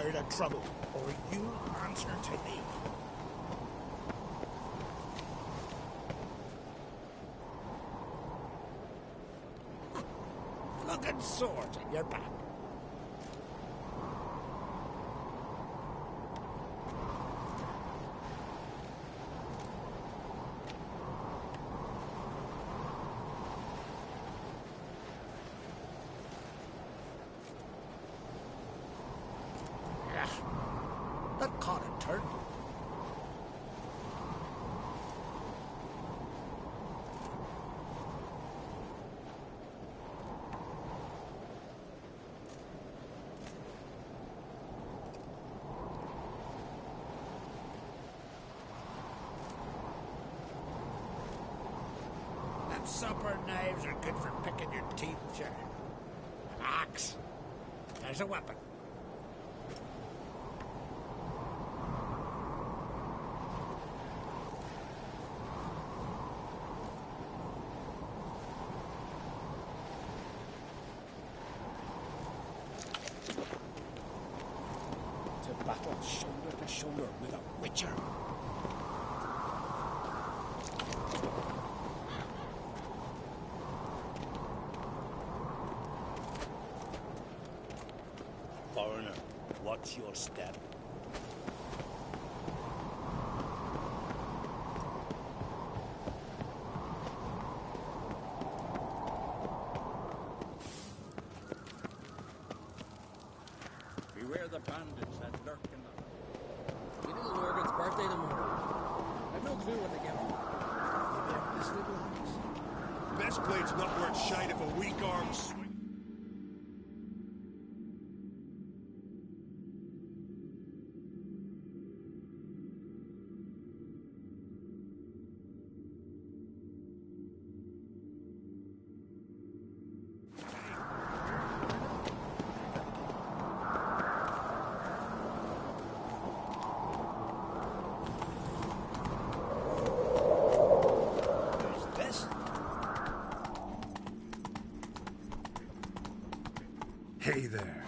tired of trouble, or you answer to me. Looking swords at your back. That caught a turn. Them supper knives are good for picking your teeth, sure. An axe. There's a weapon. Battle shoulder to shoulder with a witcher. Foreigner, what's your step? Beware the bandits that lurk in the... We little Morgan's birthday tomorrow. I've no clue what to give him. Maybe I'm Best blade's not worth shite if a weak arm swing. Hey there.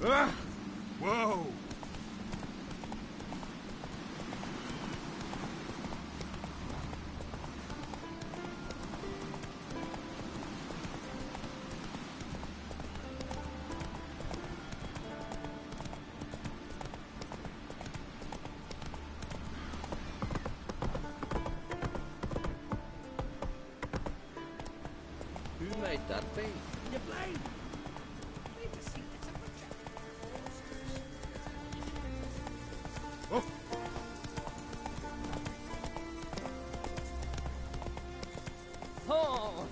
Ah! Whoa! Who made that thing? You blind? Need to see it's a butcher. Oh! Oh!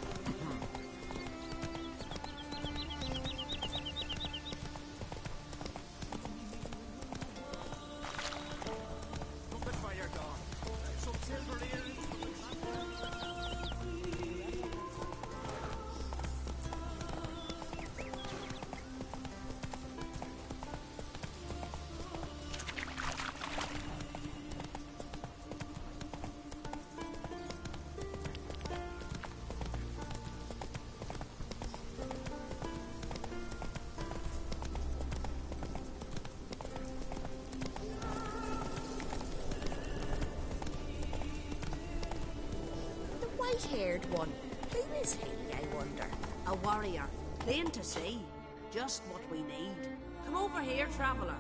Look at fire, dog. Some silver earrings. white-haired one. Who is he, I wonder? A warrior, plain to see. Just what we need. Come over here, traveller.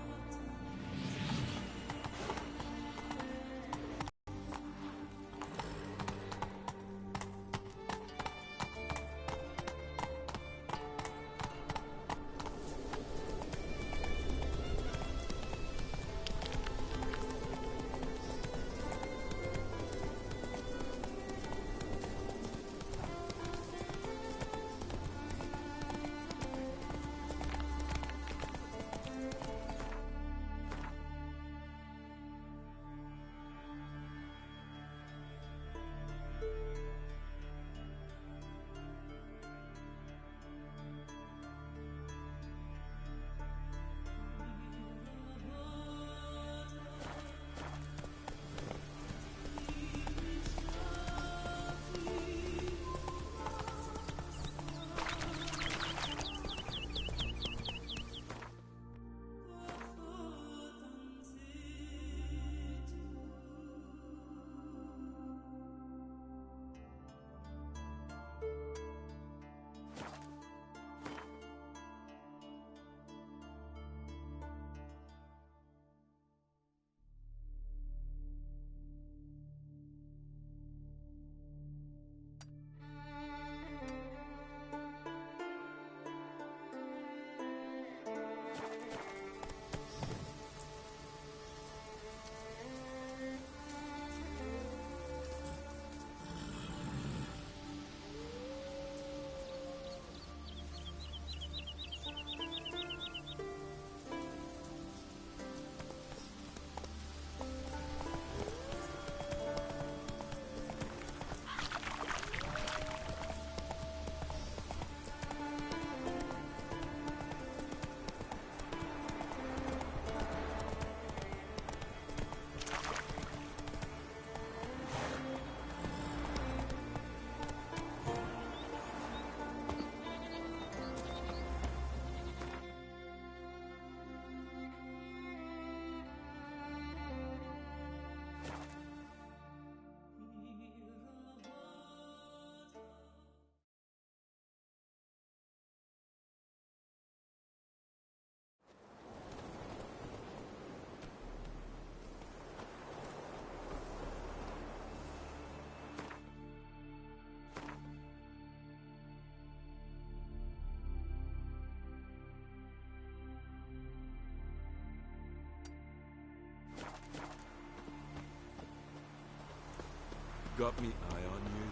Got me eye on you?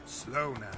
Slow now.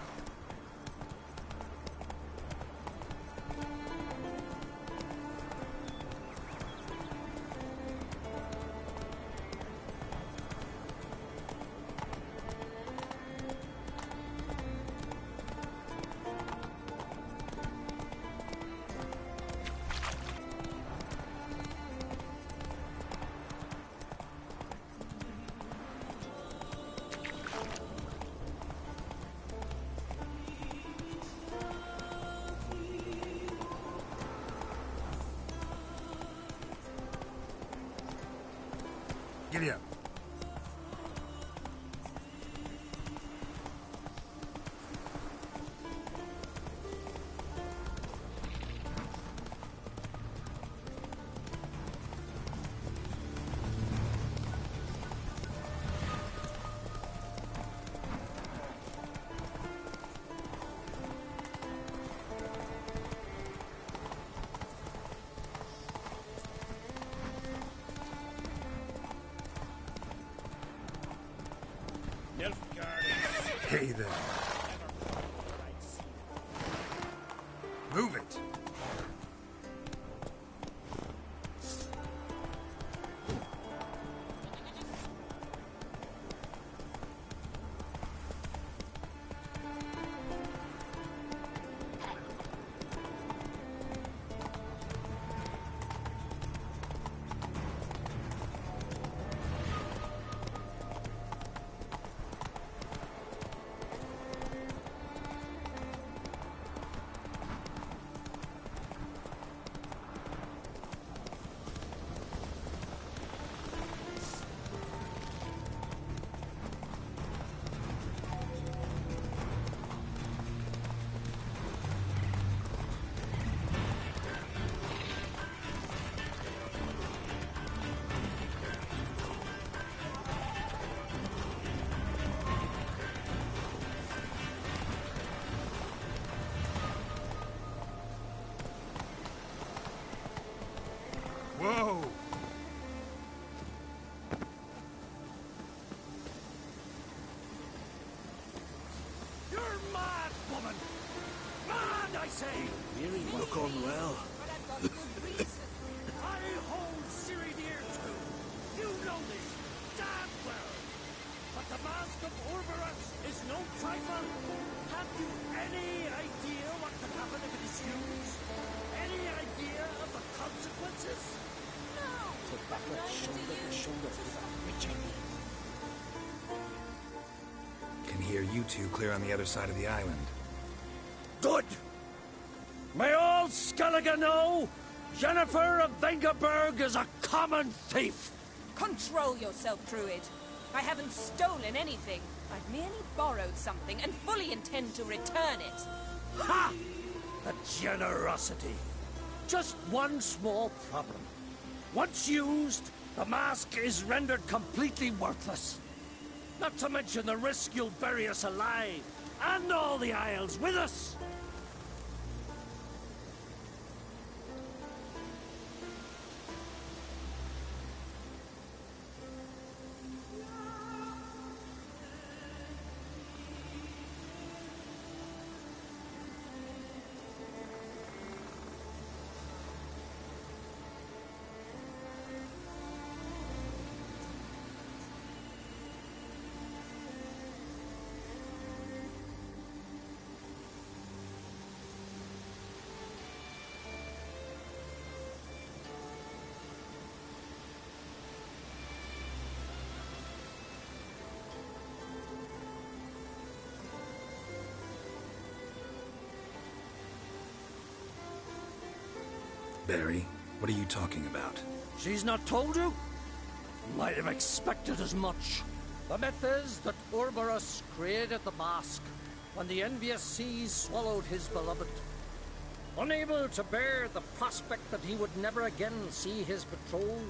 Giddy up. Hey there. Move it. You're mad, woman! Mad, I say! Really look on well. But I've got good reason. I hold Ciri dear too. You know this damn well. But the mask of Ouroboros is no trifle. Have you any idea what could happen if it is used? Any idea of the consequences? No! Put back But that neither shoulder do to you. shoulder with that witch I need. Can hear you two clear on the other side of the island. Good! May all Skellige know Jennifer of Vengerberg is a common thief! Control yourself, Druid. I haven't stolen anything. I've merely borrowed something and fully intend to return it. Ha! The generosity. Just one small problem. Once used, the mask is rendered completely worthless. Not to mention the risk you'll bury us alive, and all the Isles with us. Barry, what are you talking about? She's not told you? Might have expected as much. The myth is that Ouroboros created the mask when the envious seas swallowed his beloved. Unable to bear the prospect that he would never again see his betrothed,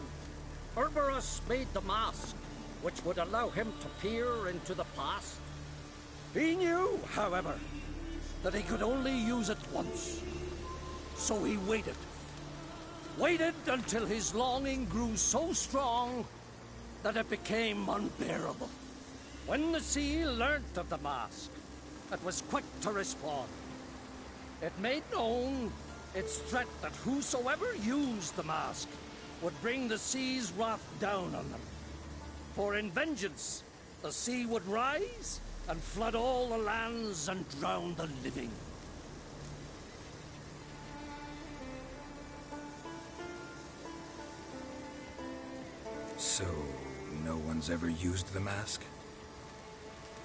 Ouroboros made the mask, which would allow him to peer into the past. He knew, however, that he could only use it once. So he waited. Waited until his longing grew so strong that it became unbearable. When the sea learnt of the mask, it was quick to respond. It made known its threat that whosoever used the mask would bring the sea's wrath down on them. For in vengeance, the sea would rise and flood all the lands and drown the living. So, no one's ever used the mask?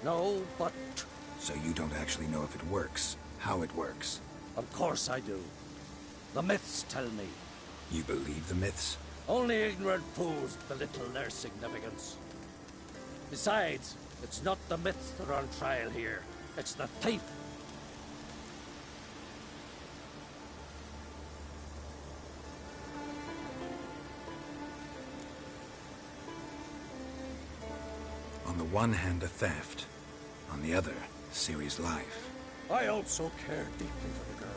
No, but So you don't actually know if it works, how it works. of course I do. The myths tell me. You believe the myths? Only ignorant fools belittle their significance. Besides, it's not the myths that are on trial here. It's the thief. On the one hand, a theft. On the other, Ciri's life. I also care deeply for the girl.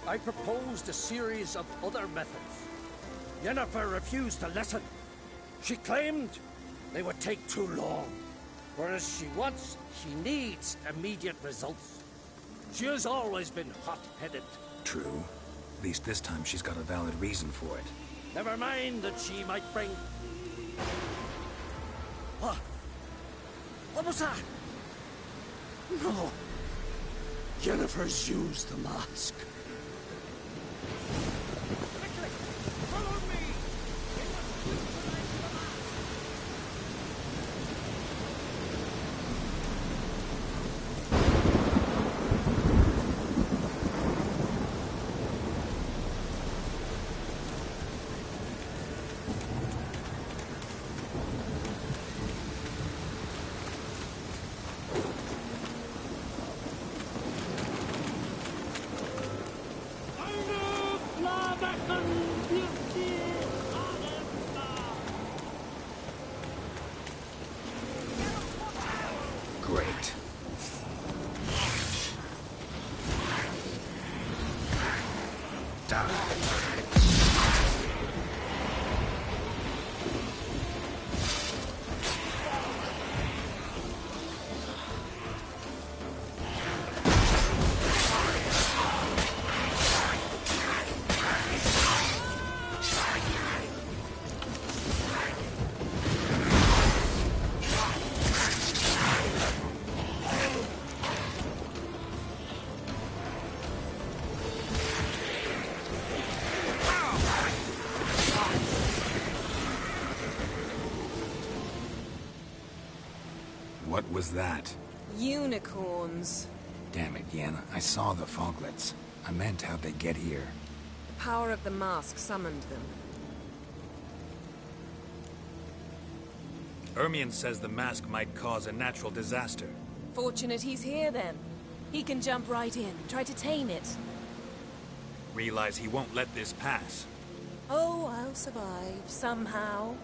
I proposed a series of other methods. Yennefer refused to listen. She claimed they would take too long, whereas she needs immediate results. She has always been hot-headed. True. At least this time she's got a valid reason for it. Never mind that she might bring... What? What was that? No. Yennefer's used the mask. Quickly! Follow me! We must neutralize the mask! Great. Die. was that? Unicorns. Damn it, Yen. I saw the foglets. I meant how'd they get here. The power of the mask summoned them. Ermion says the mask might cause a natural disaster. Fortunate he's here, then. He can jump right in, try to tame it. Realize he won't let this pass. Oh, I'll survive, somehow.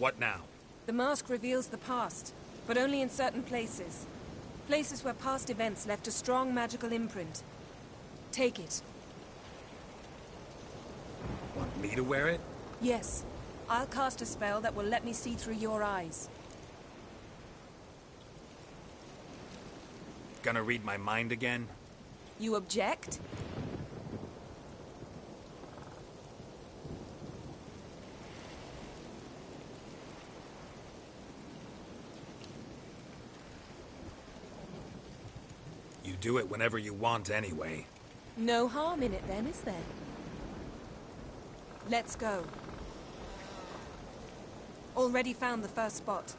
What now? The mask reveals the past, but only in certain places. Places where past events left a strong magical imprint. Take it. Want me to wear it? Yes. I'll cast a spell that will let me see through your eyes. Gonna read my mind again? You object? You do it whenever you want anyway. No harm in it then, is there? Let's go. Already found the first spot.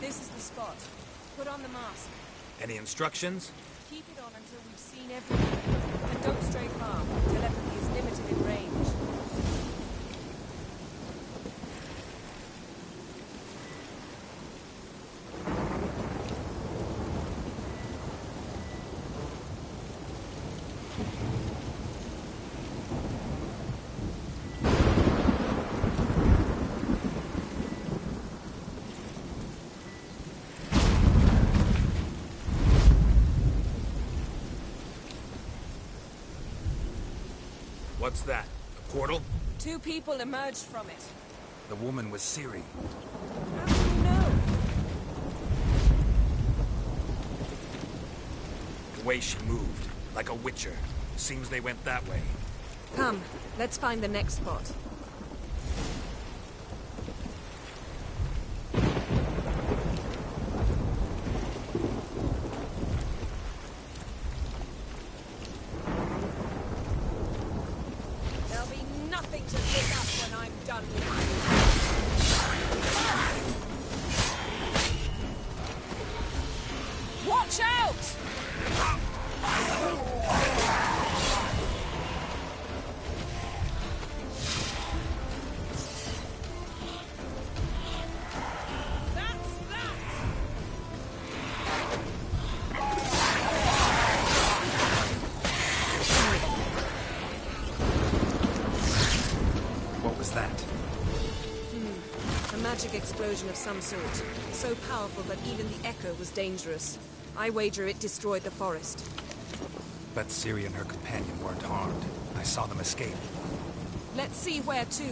This is the spot. Put on the mask. Any instructions? Keep it on until we've seen everything. And don't stray far. Telepathy is limited in range. What's that? A portal? 2 people emerged from it. The woman was Ciri. How do you know? The way she moved, like a witcher. Seems they went that way. Come, let's find the next spot. There'll be nothing to pick up when I'm done with you. Watch out! Explosion of some sort. So powerful that even the echo was dangerous. I wager it destroyed the forest. But Ciri and her companion weren't harmed. I saw them escape. Let's see where to.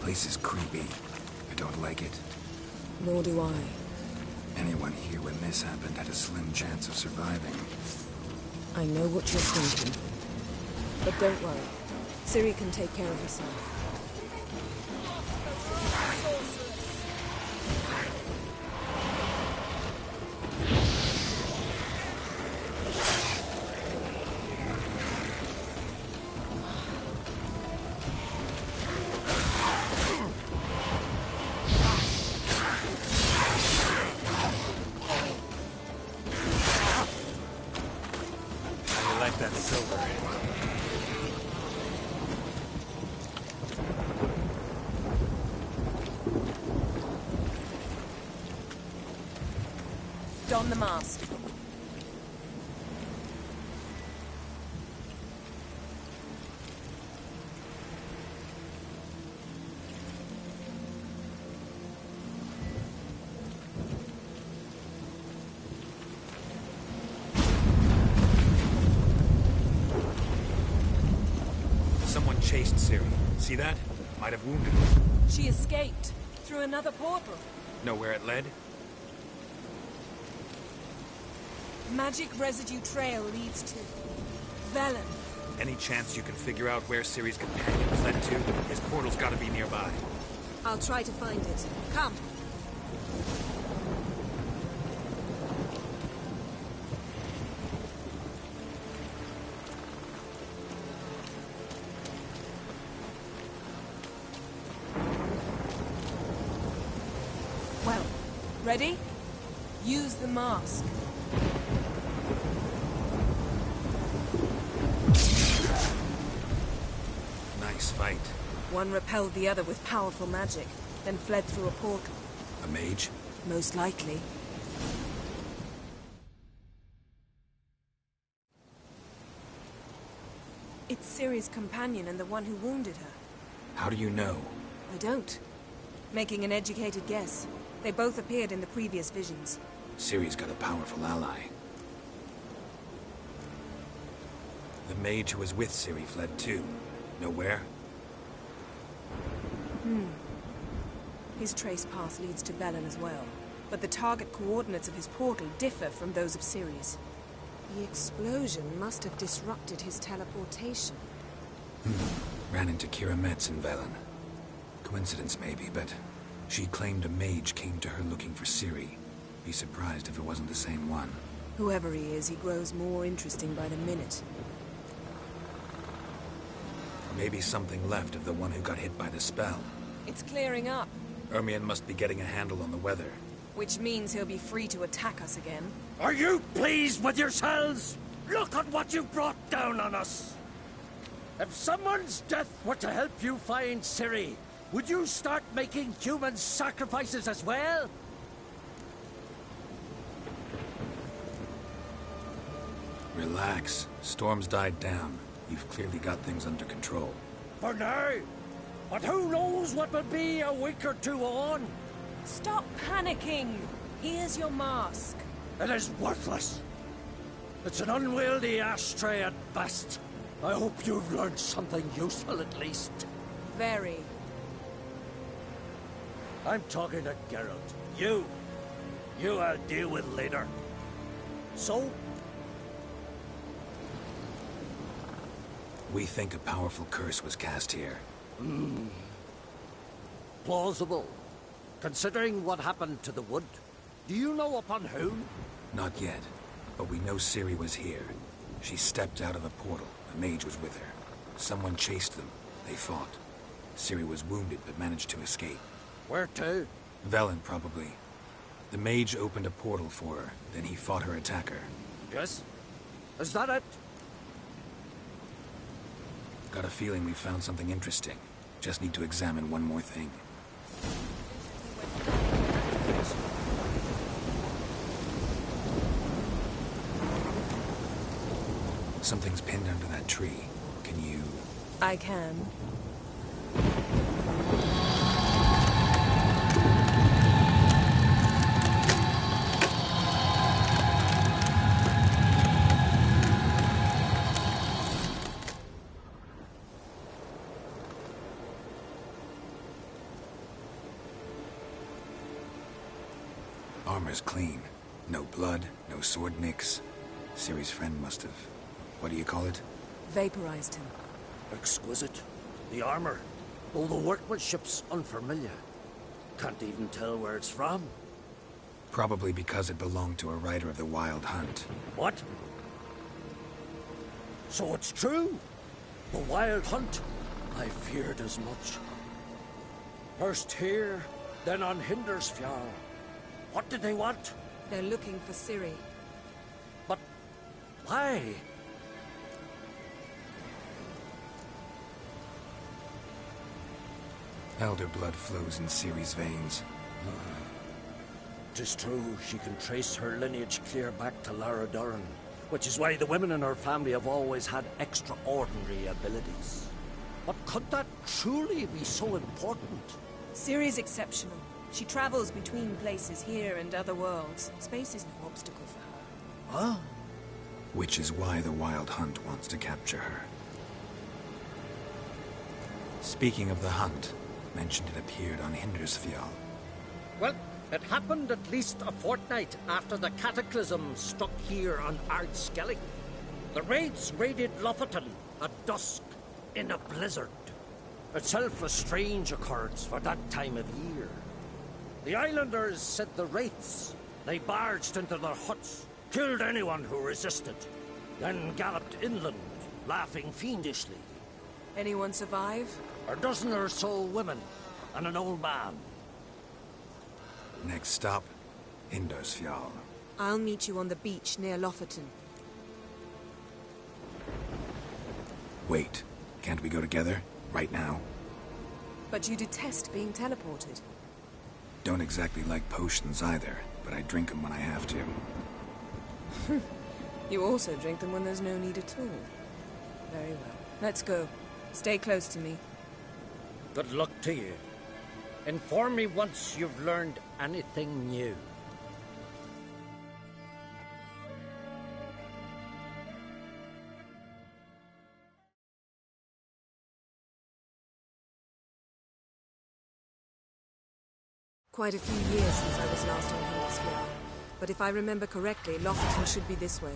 Place is creepy. I don't like it. Nor do I. Anyone here when this happened had a slim chance of surviving. I know what you're thinking. But don't worry. Ciri can take care of herself. I like that silver. Don the mask. Someone chased Ciri. See that? Might have wounded her. She escaped through another portal. Know where it led? Magic residue trail leads to Velen. Any chance you can figure out where Ciri's companion fled to? His portal's gotta be nearby. I'll try to find it. Come. Well, ready? Use the mask. Nice fight. One repelled the other with powerful magic, then fled through a portal. A mage? Most likely. It's Ciri's companion and the one who wounded her. How do you know? I don't. Making an educated guess. They both appeared in the previous visions. Ciri's got a powerful ally. The mage who was with Ciri fled too. Know where? His trace path leads to Velen as well. But the target coordinates of his portal differ from those of Ciri's. The explosion must have disrupted his teleportation. Ran into Kira Metz in Velen. Coincidence maybe, but she claimed a mage came to her looking for Ciri. Be surprised if it wasn't the same one. Whoever he is, he grows more interesting by the minute. Maybe something left of the one who got hit by the spell. It's clearing up, Ermion must be getting a handle on the weather. which means he'll be free to attack us again. Are you pleased with yourselves? Look at what you brought down on us. If someone's death were to help you find Ciri, would you start making human sacrifices as well? Relax. Storm's died down. You've clearly got things under control. For now. But who knows what will be a week or two on? Stop panicking! Here's your mask. It is worthless. It's an unwieldy ashtray at best. I hope you've learned something useful at least. Very. I'm talking to Geralt. You I'll deal with later. So, We think a powerful curse was cast here. plausible. Considering what happened to the wood, do you know upon whom? Not yet, but we know Ciri was here. She stepped out of a portal. A mage was with her. Someone chased them. They fought. Ciri was wounded but managed to escape. Where to? Velen, probably. The mage opened a portal for her, then he fought her attacker. Yes? Is that it? Got a feeling we found something interesting. Just need to examine one more thing. Something's pinned under that tree. Can you... I can. Armor's clean. No blood, no sword nicks. Ciri's friend must have... What do you call it? Vaporized him. Exquisite. The armor, though the workmanship's unfamiliar. Can't even tell where it's from. Probably because it belonged to a rider of the Wild Hunt. What? So it's true? The Wild Hunt? I feared as much. First here, then on Hindersfjall. What did they want? They're looking for Ciri. But why? Elder blood flows in Ciri's veins. Tis true, she can trace her lineage clear back to Lara Duran, which is why the women in her family have always had extraordinary abilities. But could that truly be so important? Ciri's exceptional. She travels between places here and other worlds. Space is no obstacle for her. Huh? Which is why the Wild Hunt wants to capture her. Speaking of the hunt, mentioned it appeared on Hindersfjall. Well, it happened at least a fortnight after the cataclysm struck here on Ardskellig. The raids raided Lofoten at dusk in a blizzard. Itself a strange occurrence for that time of year. The islanders said the wraiths. They barged into their huts, killed anyone who resisted, then galloped inland, laughing fiendishly. Anyone survive? A dozen or so women, and an old man. Next stop, Hindersfjall. I'll meet you on the beach near Lofoten. Wait, can't we go together? Right now? But you detest being teleported. Don't exactly like potions either, but I drink them when I have to. You also drink them when there's no need at all. Very well. Let's go. Stay close to me. Good luck to you. Inform me once you've learned anything new. Quite a few years since I was last on Hindersfjall. But if I remember correctly, Lofoten should be this way.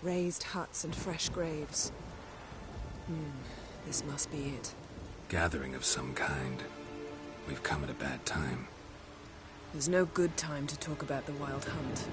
Raised huts and fresh graves. This must be it. Gathering of some kind. We've come at a bad time. There's no good time to talk about the Wild Hunt.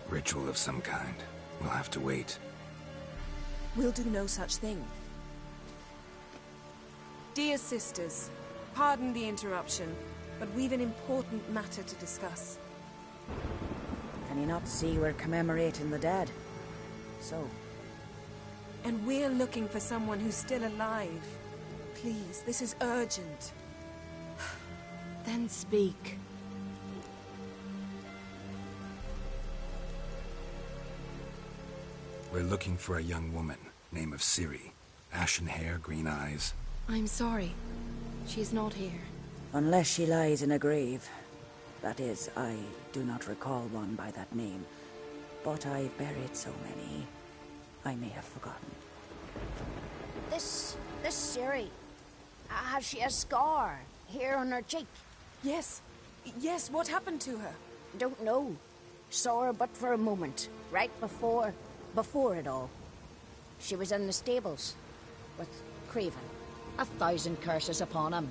Ritual of some kind. We'll have to wait. We'll do no such thing. Dear sisters, pardon the interruption, but we've an important matter to discuss. Can you not see we're commemorating the dead? So, And we're looking for someone who's still alive. Please, this is urgent. Then speak. We're looking for a young woman, name of Ciri. Ashen hair, green eyes. I'm sorry. She's not here. unless she lies in a grave. That is, I do not recall one by that name. But I've buried so many, I may have forgotten. This Ciri, has she a scar here on her cheek? Yes. Yes, what happened to her? Don't know. Saw her but for a moment, right before it all. She was in the stables with Craven. 1,000 curses upon him.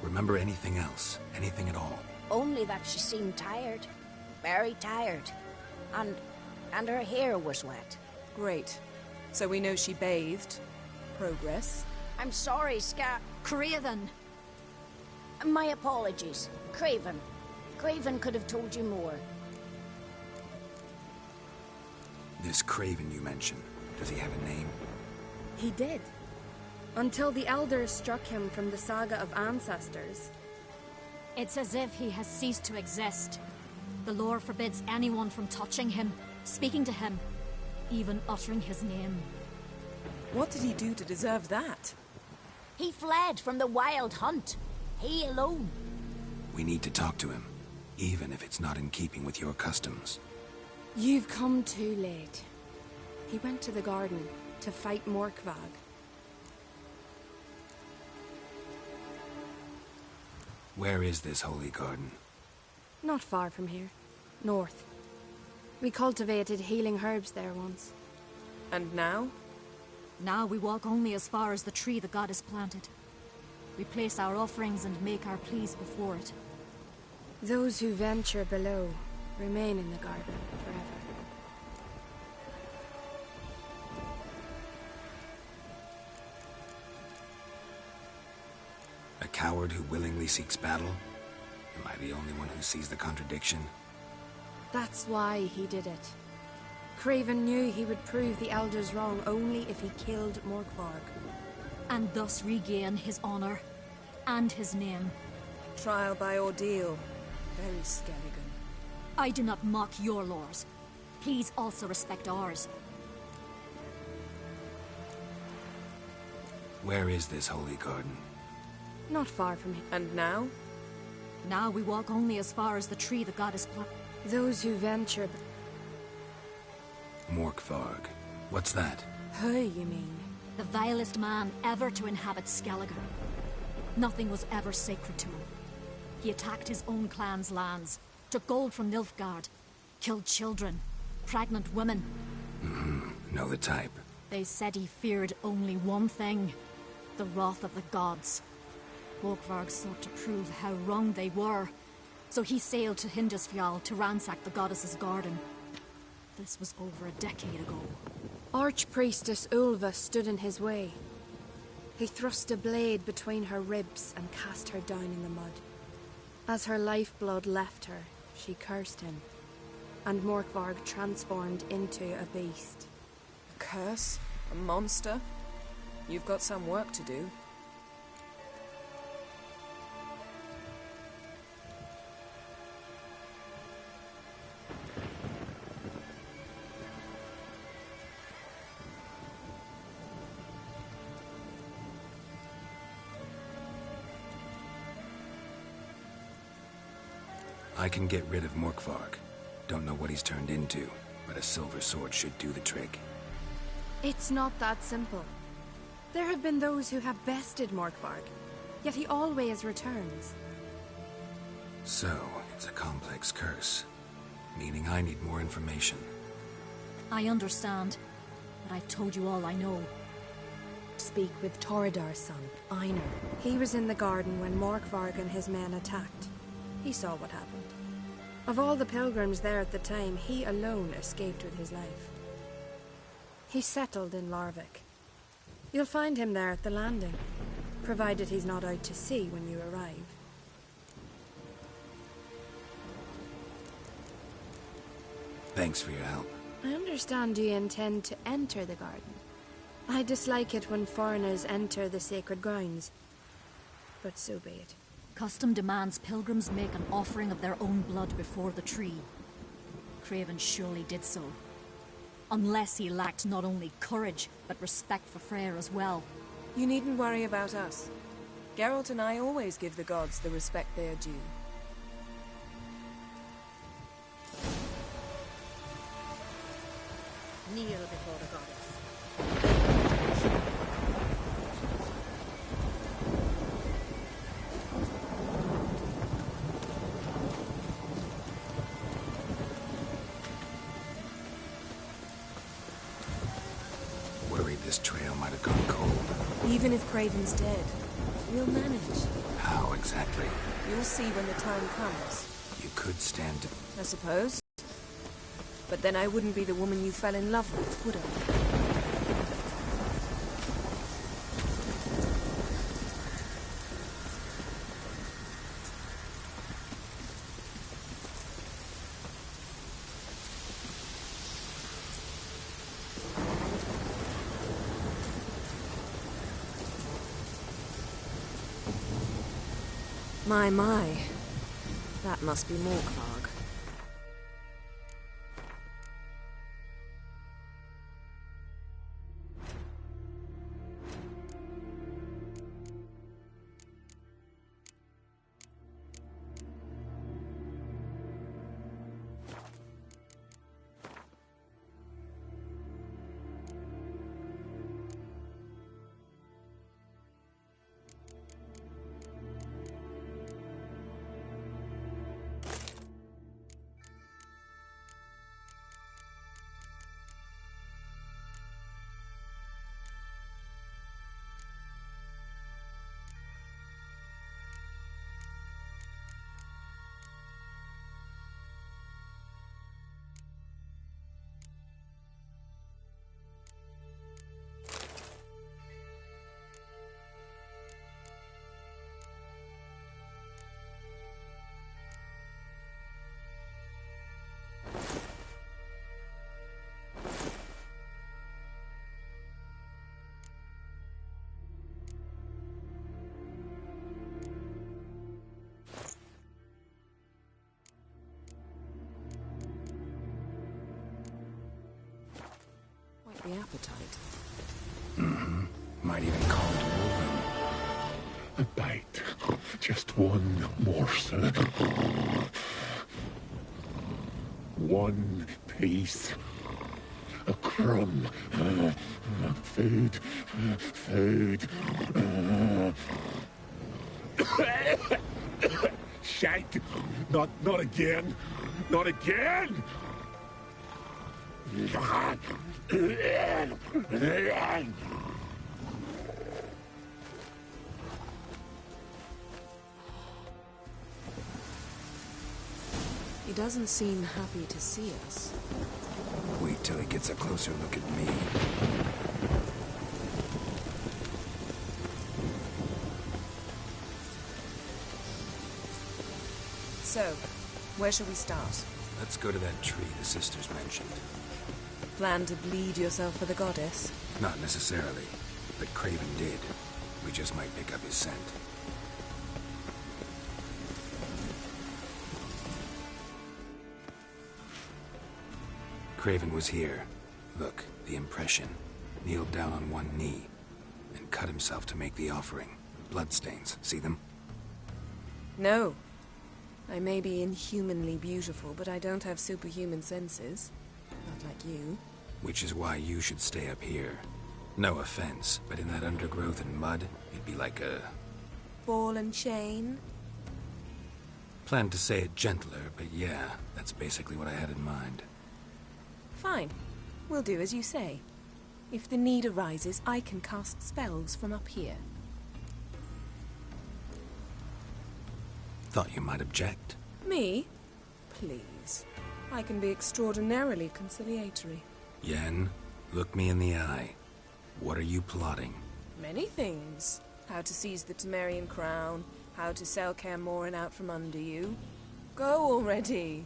Remember anything else? Anything at all? Only that she seemed tired. Very tired. And her hair was wet. Great. So we know she bathed. Progress. I'm sorry, Craven! My apologies. Craven. Craven could have told you more. This Craven you mentioned, does he have a name? He did. Until the elders struck him from the saga of ancestors. It's as if he has ceased to exist. The lore forbids anyone from touching him, speaking to him, even uttering his name. What did he do to deserve that? He fled from the wild hunt. He alone. We need to talk to him, even if it's not in keeping with your customs. You've come too late. He went to the garden to fight Morkvag. Where is this holy garden? Not far from here. North. We cultivated healing herbs there once. And now? Now we walk only as far as the tree the goddess planted. We place our offerings and make our pleas before it. Those who venture below remain in the garden forever. A coward who willingly seeks battle? Am I the only one who sees the contradiction? That's why he did it. Craven knew he would prove the elders wrong only if he killed Morkvarg. And thus regain his honor and his name. Trial by ordeal. Very Skelligan. I do not mock your laws. Please also respect ours. Where is this holy garden? Not far from here. And now? Now we walk only as far as the tree the goddess planted. Those who venture... Morkvarg. What's that? Who, you mean? The vilest man ever to inhabit Skellige. Nothing was ever sacred to him. He attacked his own clan's lands, took gold from Nilfgaard, killed children, pregnant women. Know the type. They said he feared only one thing, the wrath of the gods. Morkvarg sought to prove how wrong they were, so he sailed to Hindisfjall to ransack the goddess's garden. This was over a decade ago. Archpriestess Ulva stood in his way. He thrust a blade between her ribs and cast her down in the mud. As her lifeblood left her, she cursed him, and Morkvarg transformed into a beast. A curse? A monster? You've got some work to do. I can get rid of Morkvarg. Don't know what he's turned into, but a silver sword should do the trick. It's not that simple. There have been those who have bested Morkvarg, yet he always returns. So, it's a complex curse, meaning I need more information. I understand, but I've told you all I know. Speak with Torridar's son, Einar. He was in the garden when Morkvarg and his men attacked. He saw what happened. Of all the pilgrims there at the time, he alone escaped with his life. He settled in Larvik. You'll find him there at the landing, provided he's not out to sea when you arrive. Thanks for your help. I understand you intend to enter the garden. I dislike it when foreigners enter the sacred grounds, but so be it. Custom demands pilgrims make an offering of their own blood before the tree. Craven surely did so. Unless he lacked not only courage, but respect for Freyr as well. You needn't worry about us. Geralt and I always give the gods the respect they are due. Kneel before the goddess. Worried this trail might have gone cold. Even if Craven's dead, we'll manage. How exactly? You'll see when the time comes. You could stand to... I suppose. But then I wouldn't be the woman you fell in love with, would I? My. That must be Morkvarg. The appetite. Might even call it moving. A bite. Just one morsel. One piece. A crumb. Food. Food. Shite. Not again. Not again. He doesn't seem happy to see us. Wait till he gets a closer look at me. So, where shall we start? Let's go to that tree the sisters mentioned. Plan to bleed yourself for the goddess? Not necessarily, but Craven did. We just might pick up his scent. Craven was here. Look, the impression. Kneeled down on one knee and cut himself to make the offering. Bloodstains, see them? No. I may be inhumanly beautiful, but I don't have superhuman senses. Not like you. Which is why you should stay up here. No offense, but in that undergrowth and mud, it'd be like a... Ball and chain? Planned to say it gentler, but yeah, that's basically what I had in mind. Fine. We'll do as you say. If the need arises, I can cast spells from up here. Thought you might object. Me? Please. I can be extraordinarily conciliatory. Yen, look me in the eye. What are you plotting? Many things. How to seize the Temerian crown, how to sell Kaer Morhen out from under you. Go already!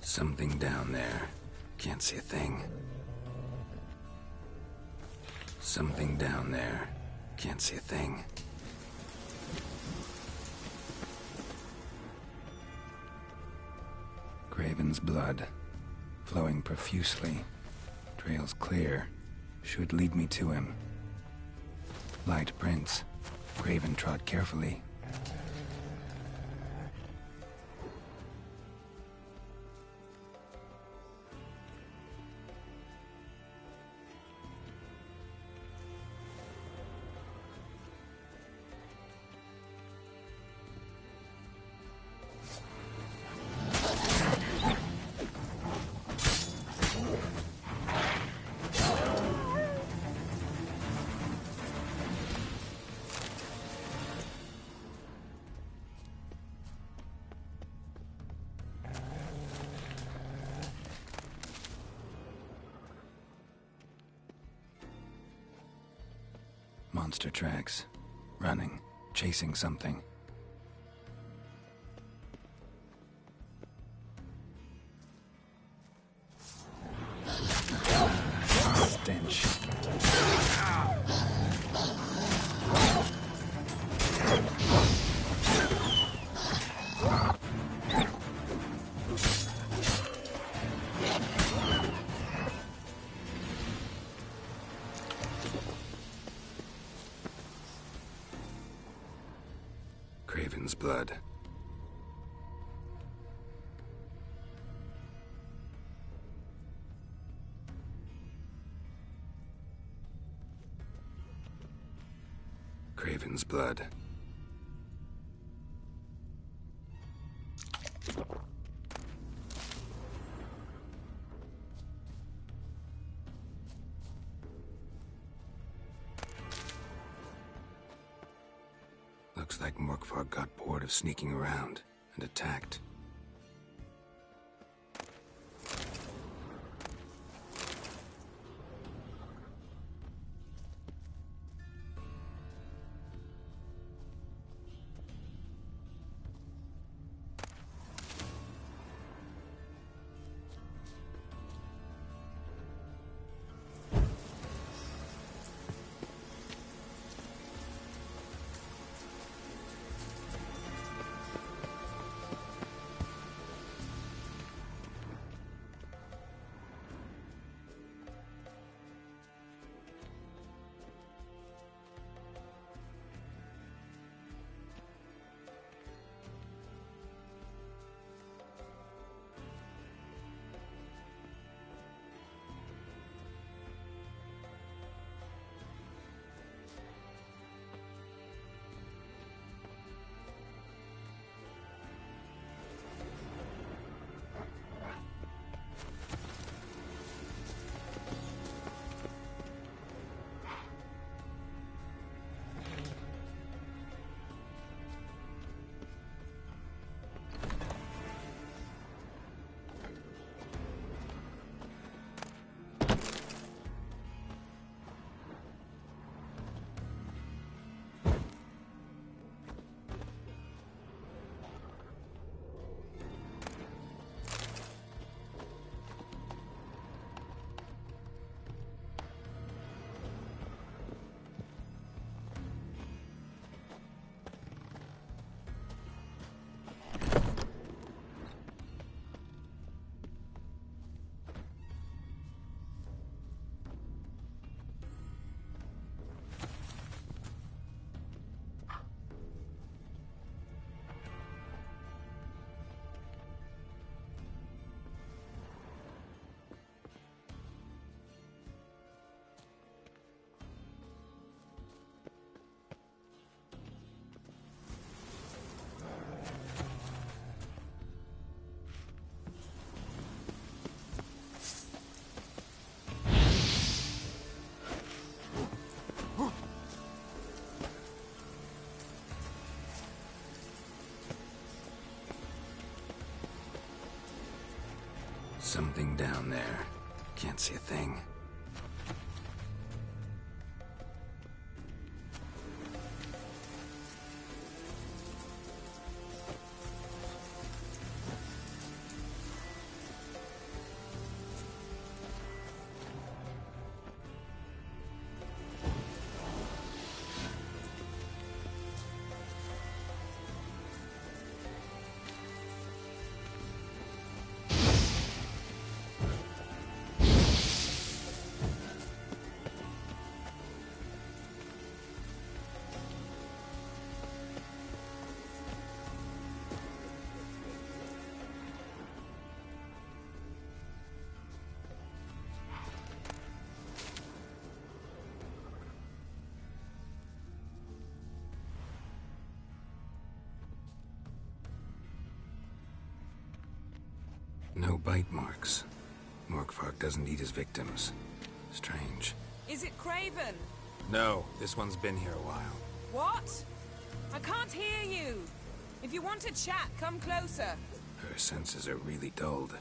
Something down there. Can't see a thing. Something down there. Can't see a thing. Craven's blood, flowing profusely. Trails clear. Should lead me to him. Light prints. Craven trod carefully. Monster tracks. Running. Chasing something. Stench. Craven's blood. Craven's blood. Looks like Morkvar got bored of sneaking around and attacked. something down there. Can't see a thing. No bite marks. Morkvark doesn't eat his victims. Strange. Is it Craven? No, this one's been here a while. What? I can't hear you. If you want to chat, come closer. Her senses are really dulled.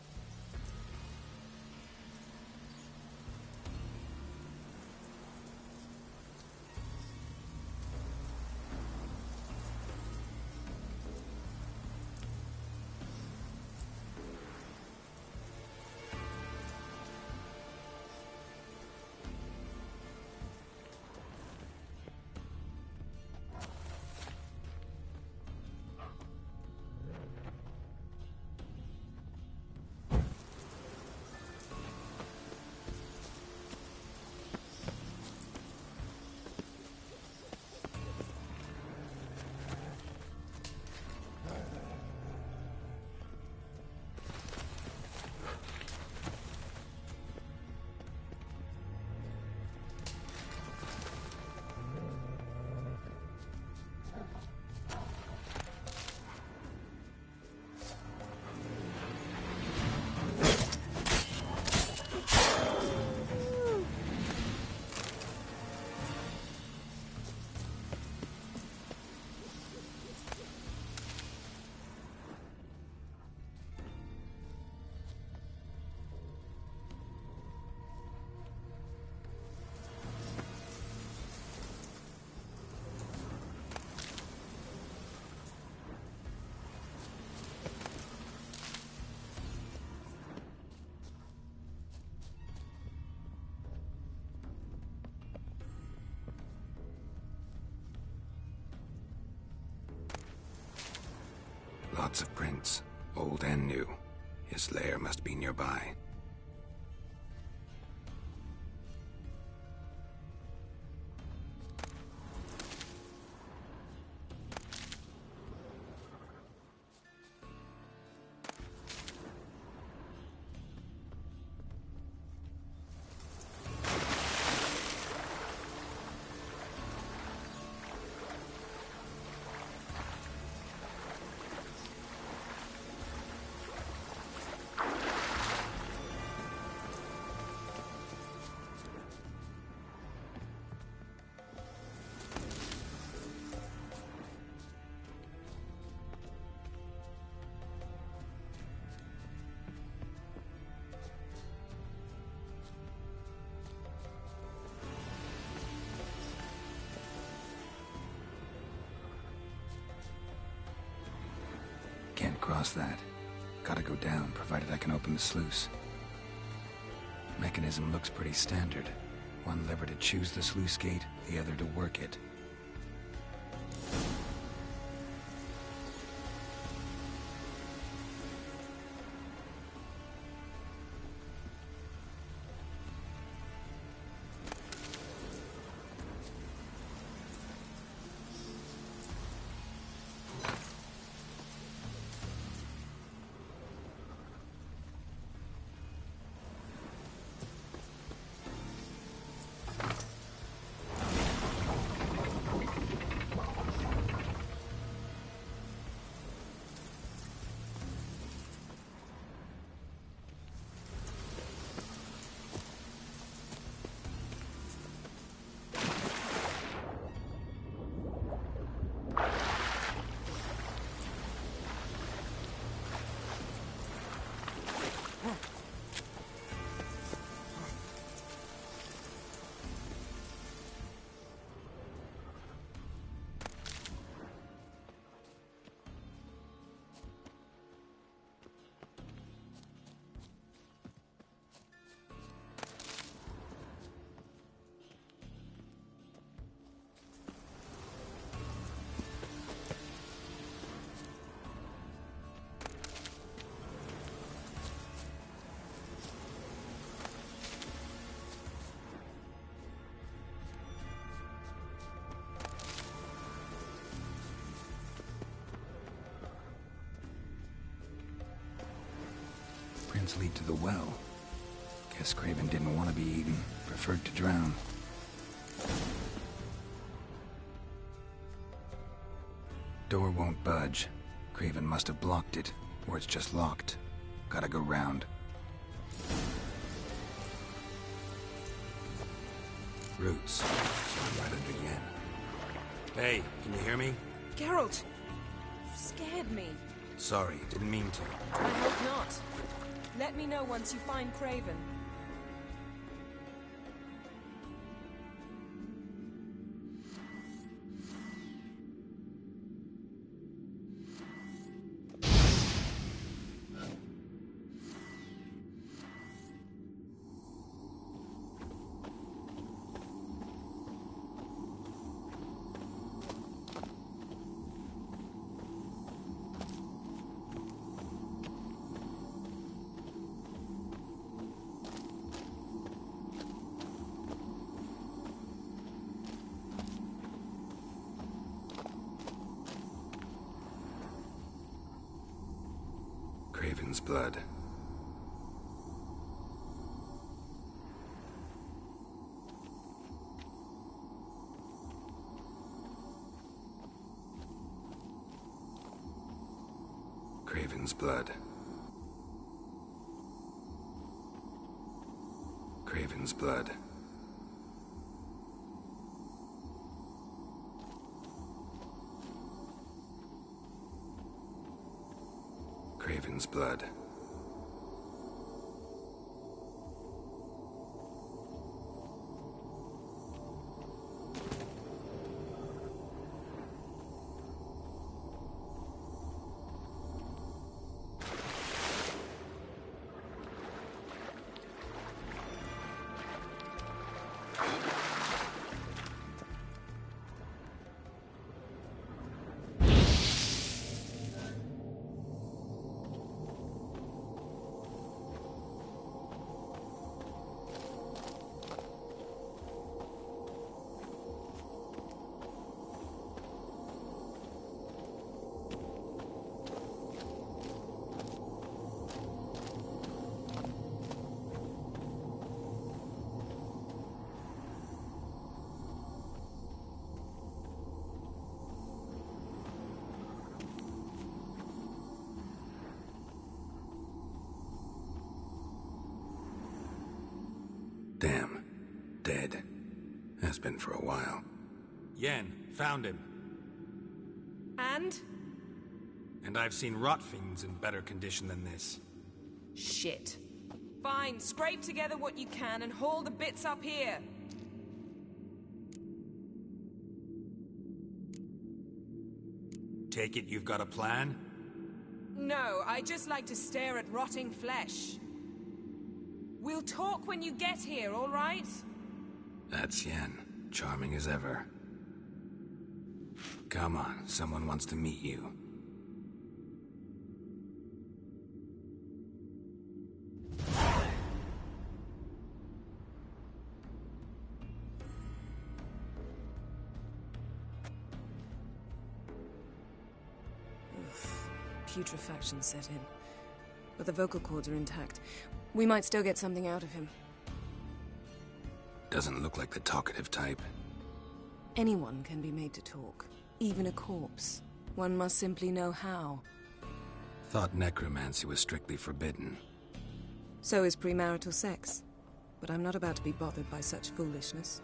Lots of prints, old and new. His lair must be nearby. Can't cross that. Gotta go down, provided I can open the sluice. Mechanism looks pretty standard. One lever to choose the sluice gate, the other to work it. footprints lead to the well. Guess Craven didn't want to be eaten, preferred to drown. Door won't budge. Craven must have blocked it, or it's just locked. Gotta go round. Roots. Right under Yen. Hey, can you hear me? Geralt! You scared me. Sorry, didn't mean to. I hope not. Let me know once you find Craven. Craven's blood. Craven's blood. Craven's blood. Craven's blood. Damn. Dead. Has been for a while. Yen, found him. And? And I've seen rot fiends in better condition than this. Shit. Fine, scrape together what you can and haul the bits up here. Take it you've got a plan? No, I just like to stare at rotting flesh. We'll talk when you get here, all right? That's Yen. Charming as ever. Come on, someone wants to meet you. Putrefaction set in. But the vocal cords are intact. We might still get something out of him. Doesn't look like the talkative type. Anyone can be made to talk. Even a corpse. One must simply know how. Thought necromancy was strictly forbidden. So is premarital sex. But I'm not about to be bothered by such foolishness.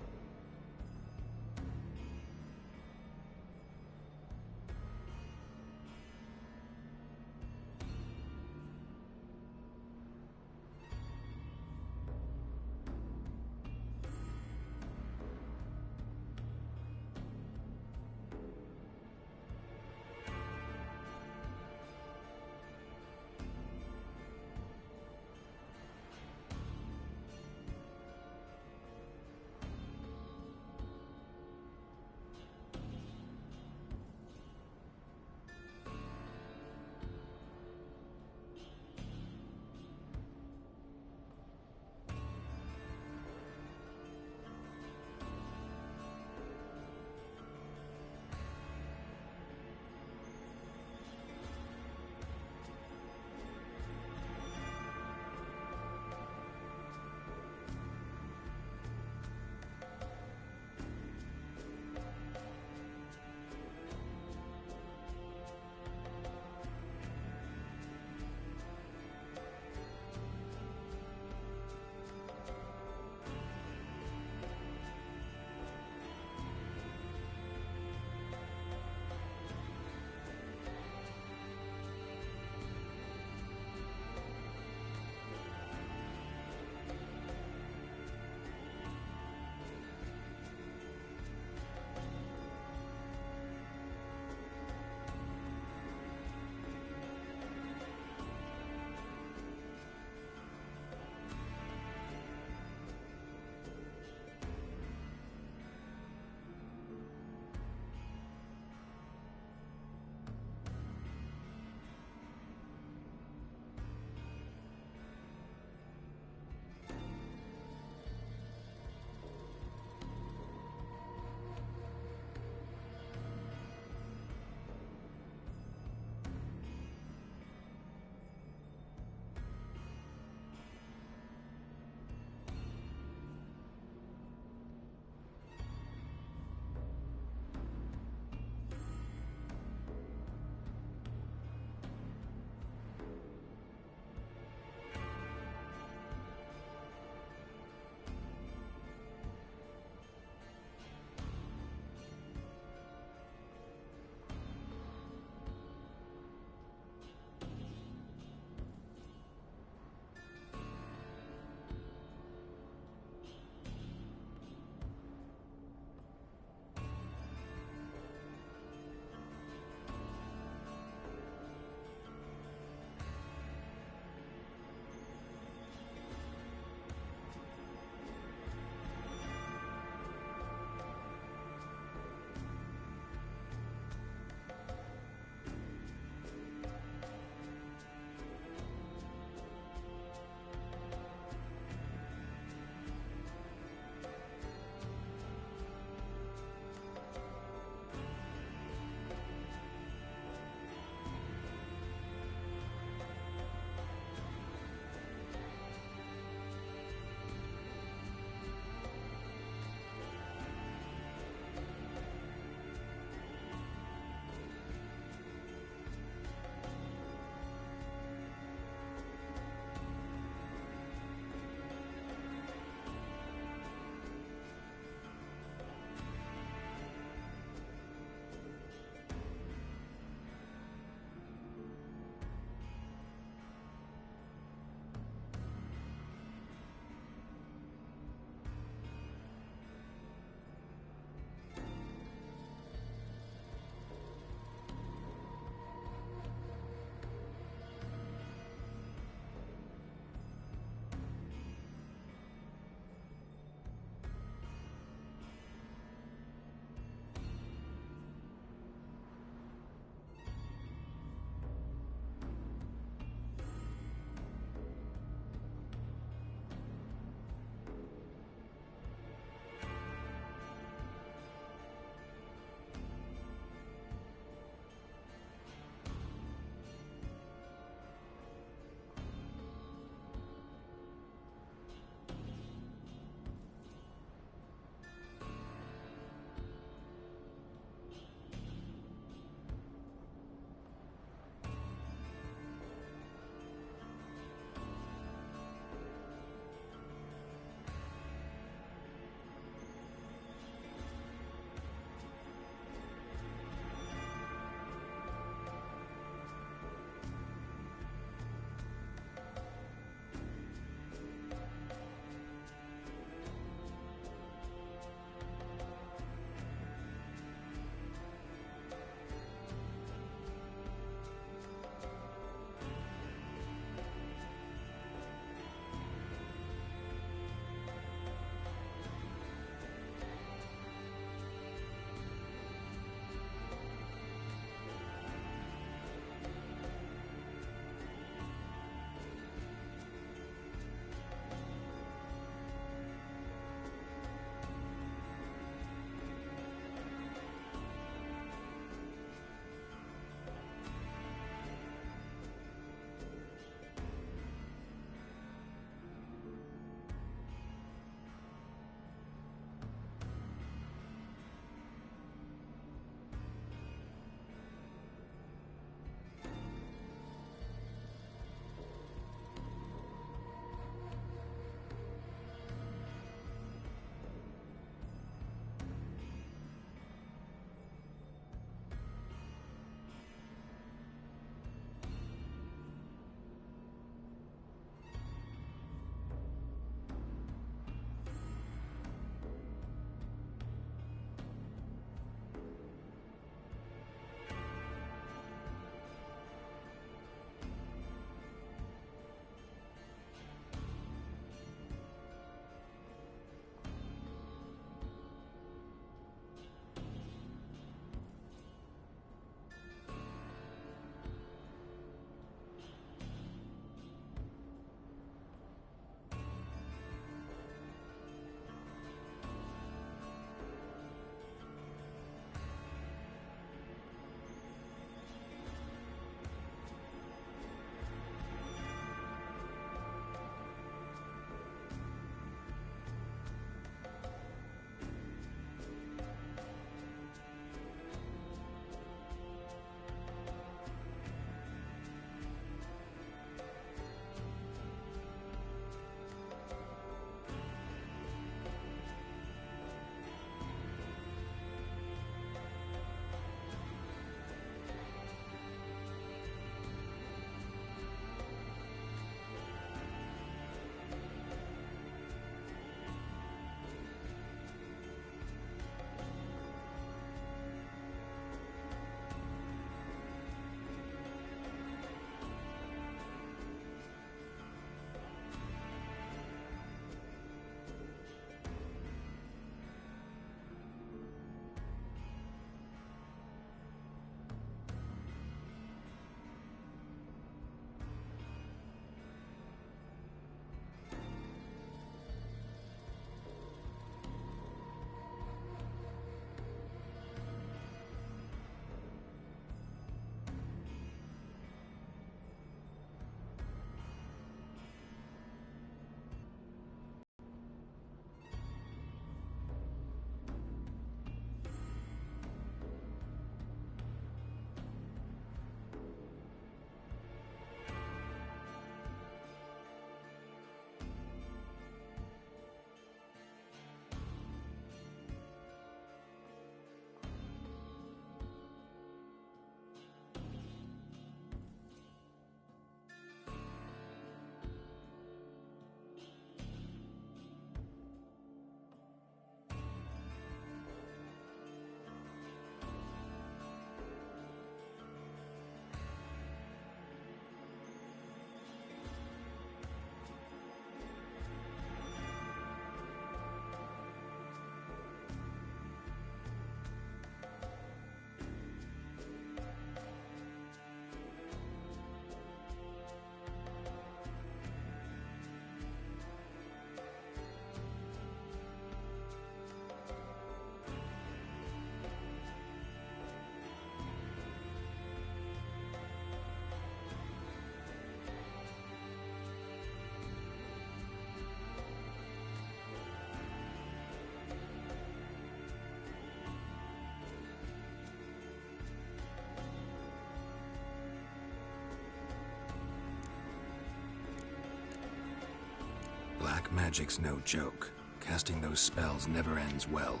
Black magic's no joke. Casting those spells never ends well.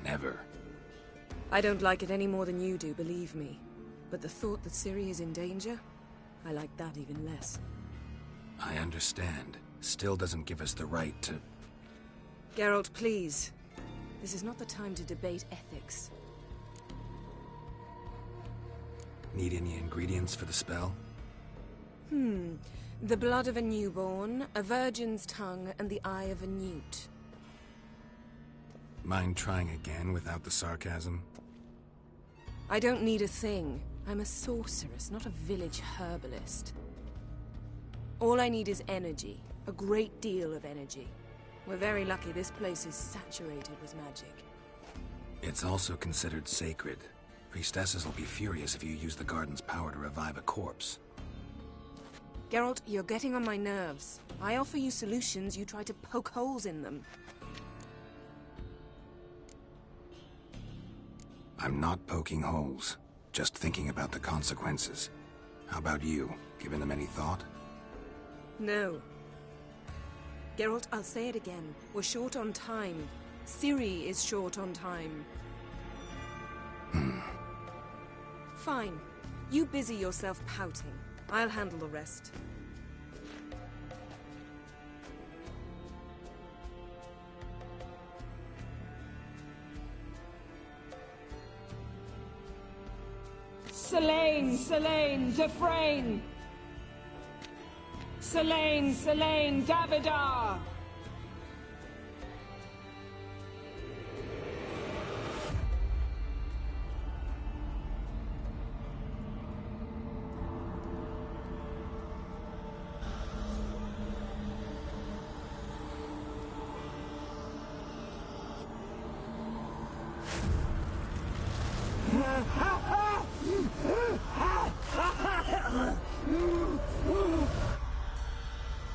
Never. I don't like it any more than you do, believe me. But the thought that Ciri is in danger, I like that even less. I understand. Still doesn't give us the right to... Geralt, please. This is not the time to debate ethics. Need any ingredients for the spell? The blood of a newborn, a virgin's tongue, and the eye of a newt. Mind trying again without the sarcasm? I don't need a thing. I'm a sorceress, not a village herbalist. All I need is energy. A great deal of energy. We're very lucky this place is saturated with magic. It's also considered sacred. Priestesses will be furious if you use the garden's power to revive a corpse. Geralt, you're getting on my nerves. I offer you solutions, you try to poke holes in them. I'm not poking holes. Just thinking about the consequences. How about you? Given them any thought? No. Geralt, I'll say it again. We're short on time. Ciri is short on time. Fine. You busy yourself pouting. I'll handle the rest. Selene, Selene, Defrain! Selene, Selene, Davidar!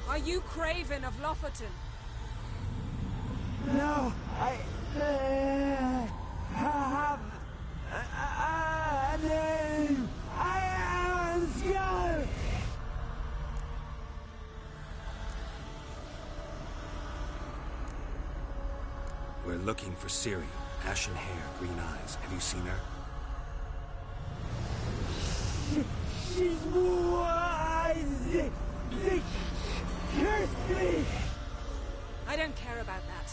Are you Craven of Lofoten? No, I have a name. I am Skull. We're looking for Ciri. Ashen hair, green eyes. Have you seen her? She's wise. They cursed me. I don't care about that.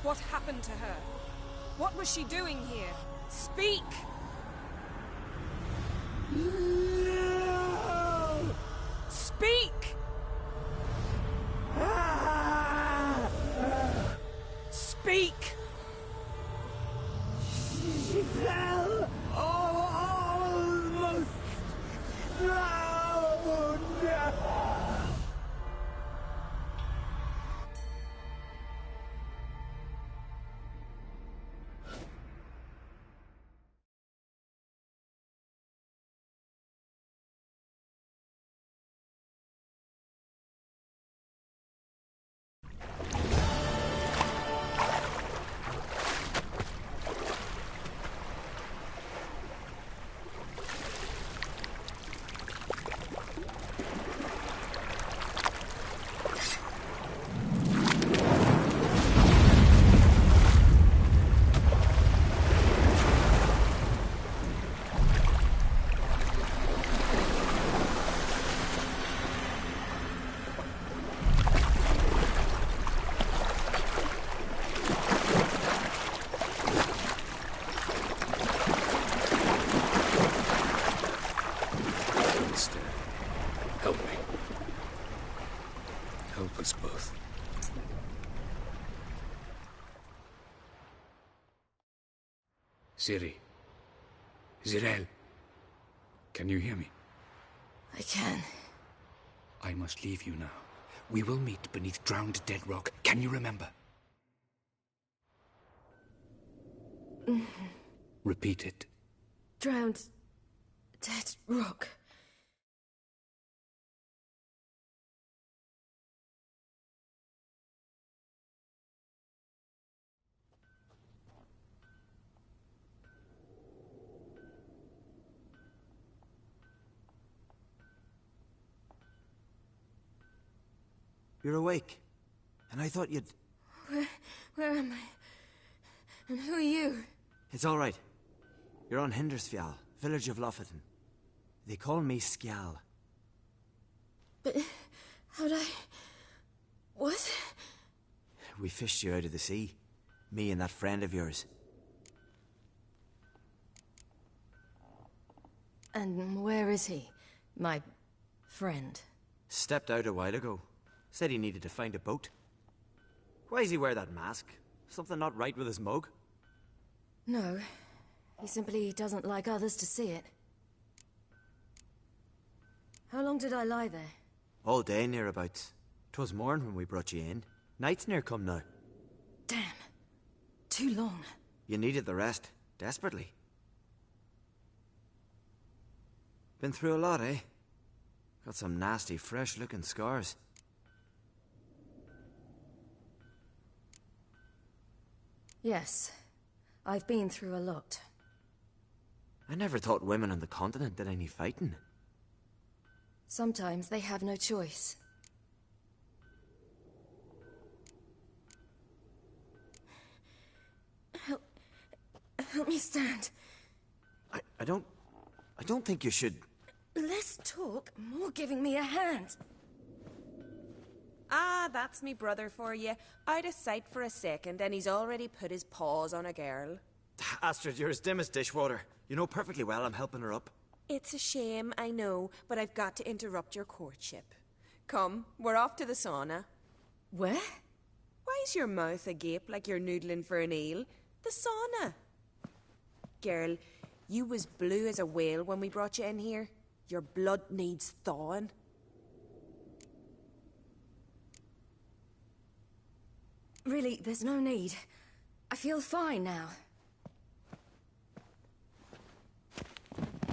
What happened to her? What was she doing here? Speak! No. Speak! Speak! She fell almost drowned. Help me. Help us both. Ciri. Zirel. Can you hear me? I can. I must leave you now. We will meet beneath drowned dead rock. Can you remember? Repeat it. Drowned dead rock. You're awake. And I thought you'd... Where am I? And who are you? It's all right. You're on Hindersfjall, village of Lofoten. They call me Skjal. But how'd I... What? We fished you out of the sea. Me and that friend of yours. And where is he? My friend. Stepped out a while ago. Said he needed to find a boat. Why does he wear that mask? Something not right with his mug? No. He simply doesn't like others to see it. How long did I lie there? All day nearabouts. 'Twas morn when we brought you in. Night's near come now. Damn. Too long. You needed the rest. Desperately. Been through a lot, eh? Got some nasty, fresh-looking scars. Yes. I've been through a lot. I never thought women on the continent did any fighting. Sometimes they have no choice. Help me stand. I don't think you should... Less talk, more giving me a hand. Ah, that's me brother for you. Out of sight for a second, and he's already put his paws on a girl. Astrid, you're as dim as dishwater. You know perfectly well I'm helping her up. It's a shame, I know, but I've got to interrupt your courtship. Come, we're off to the sauna. Where? Why's your mouth agape like you're noodling for an eel? The sauna. Girl, you was blue as a whale when we brought you in here. Your blood needs thawing. Really, there's no need. I feel fine now.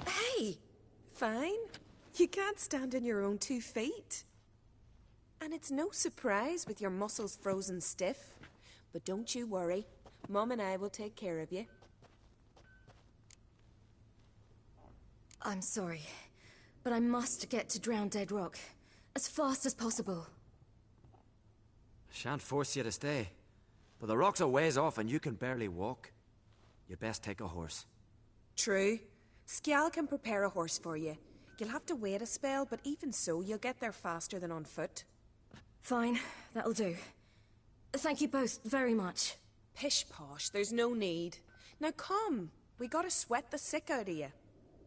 Hey! Fine? You can't stand on your own 2 feet. And it's no surprise with your muscles frozen stiff. But don't you worry. Mum and I will take care of you. I'm sorry, but I must get to Drowned Dead Rock as fast as possible. Shan't force you to stay. But the rock's a ways off and you can barely walk. You best take a horse. True. Skjal can prepare a horse for you. You'll have to wait a spell, but even so, you'll get there faster than on foot. Fine, that'll do. Thank you both very much. Pish-posh, there's no need. Now come, we gotta sweat the sick out of you.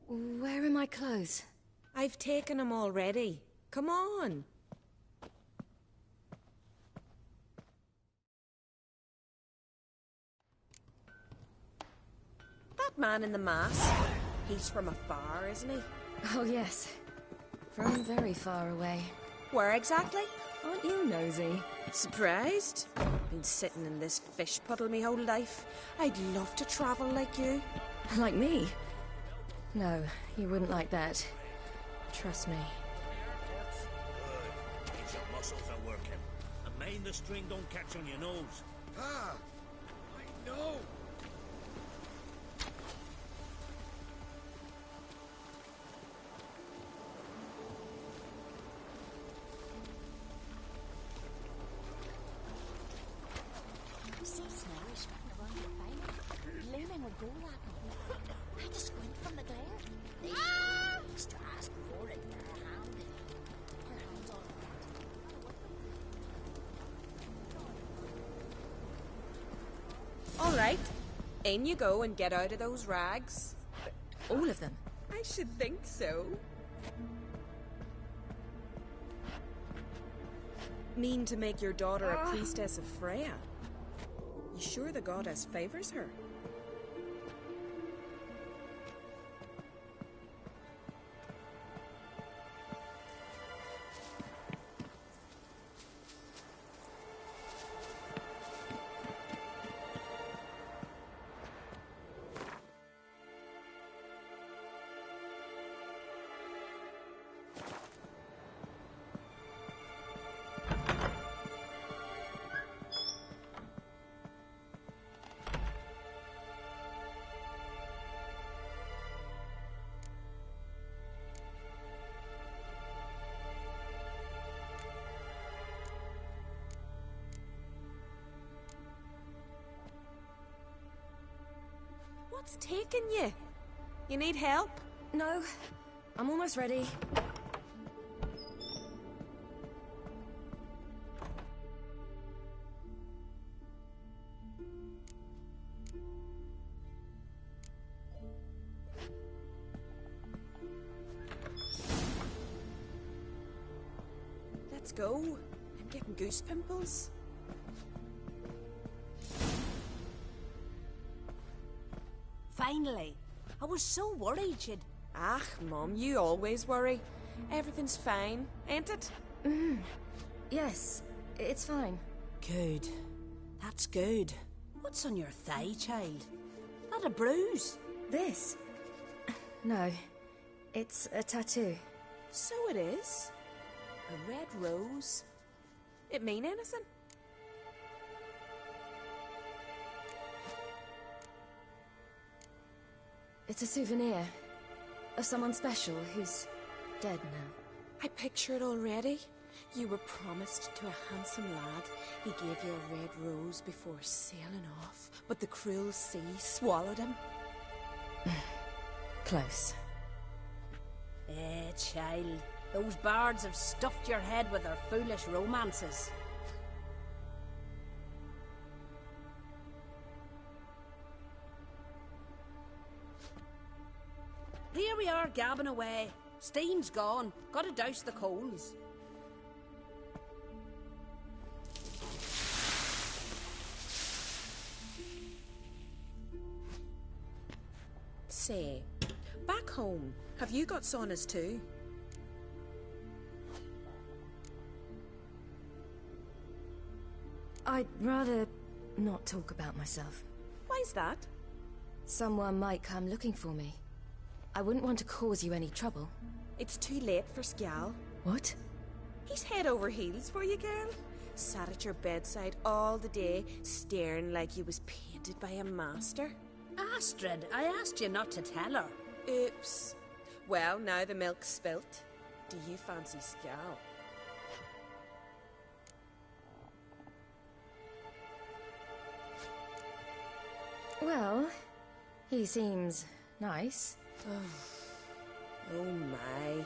Where are my clothes? I've taken them already. Come on. That man in the mask, he's from afar, isn't he? Oh yes, from very far away. Where exactly? Aren't you nosy? Surprised? Been sitting in this fish puddle me whole life. I'd love to travel like you. Like me? No, you wouldn't like that. Trust me. Good. Means your muscles are working. And mind the string don't catch on your nose. Ah! I know! See snares strutting around the vine, blooming with gold apple. I just squint from the glare. They straws roaring in her hand. Her hand's all right. All right. In you go and get out of those rags. All of them? I should think so. Mean to make your daughter a priestess of Freya? You sure the goddess favors her? What's taking you? You need help? No, I'm almost ready. Let's go. I'm getting goose pimples. Finally. I was so worried you'd... Ach, Mum, you always worry. Everything's fine, ain't it? Yes, it's fine. Good. That's good. What's on your thigh, child? Not a bruise? This? No, it's a tattoo. So it is. A red rose. It mean anything? It's a souvenir of someone special who's dead now. I picture it already. You were promised to a handsome lad. He gave you a red rose before sailing off, but the cruel sea swallowed him. Close. Child. Those bards have stuffed your head with their foolish romances. Here we are, gabbing away. Steam's gone. Gotta douse the coals. Say, back home, have you got saunas too? I'd rather not talk about myself. Why's that? Someone might come looking for me. I wouldn't want to cause you any trouble. It's too late for Skjal. What? He's head over heels for you, girl. Sat at your bedside all the day, staring like you was painted by a master. Astrid, I asked you not to tell her. Oops. Well, now the milk's spilt. Do you fancy Skjal? Well, he seems nice. Oh my.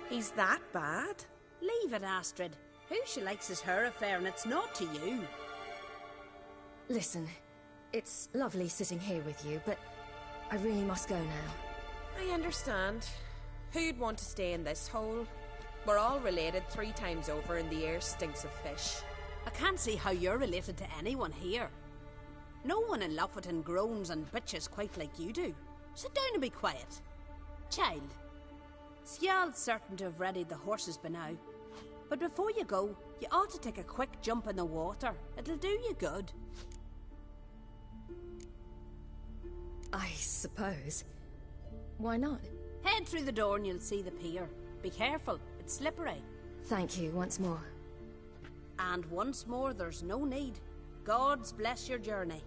He's that bad? Leave it, Astrid. Who she likes is her affair and it's not to you. Listen, it's lovely sitting here with you, but I really must go now. I understand. Who'd want to stay in this hole? We're all related 3 times over and the air stinks of fish. I can't see how you're related to anyone here. No one in Lofferton groans and bitches quite like you do. Sit down and be quiet. Child, Skjal's certain to have readied the horses by now. But before you go, you ought to take a quick jump in the water. It'll do you good. I suppose. Why not? Head through the door and you'll see the pier. Be careful, it's slippery. Thank you once more. And once more, there's no need. God's bless your journey.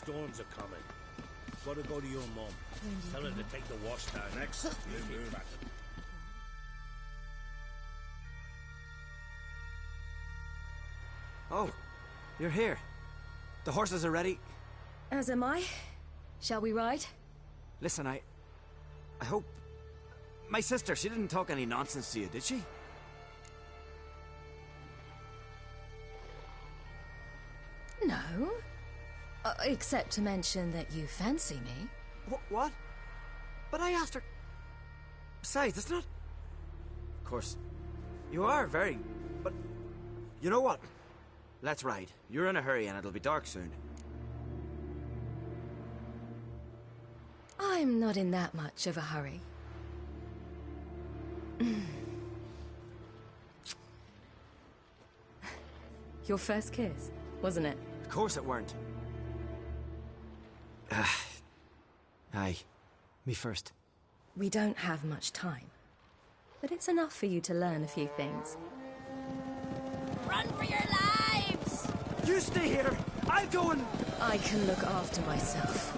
storms are coming. Gotta go to your mum. Tell her to take the wash down. Next, you move. Oh, you're here. The horses are ready. As am I. Shall we ride? Listen, I hope... My sister, she didn't talk any nonsense to you, did she? No. Except to mention that you fancy me. What? But I asked her... Besides, it's not... Of course, you are very... But... You know what? Let's ride. You're in a hurry and it'll be dark soon. I'm not in that much of a hurry. Your first kiss, wasn't it? Of course it weren't. Aye. Me first. We don't have much time. But it's enough for you to learn a few things. Run for your lives! You stay here! I'll go and... I can look after myself.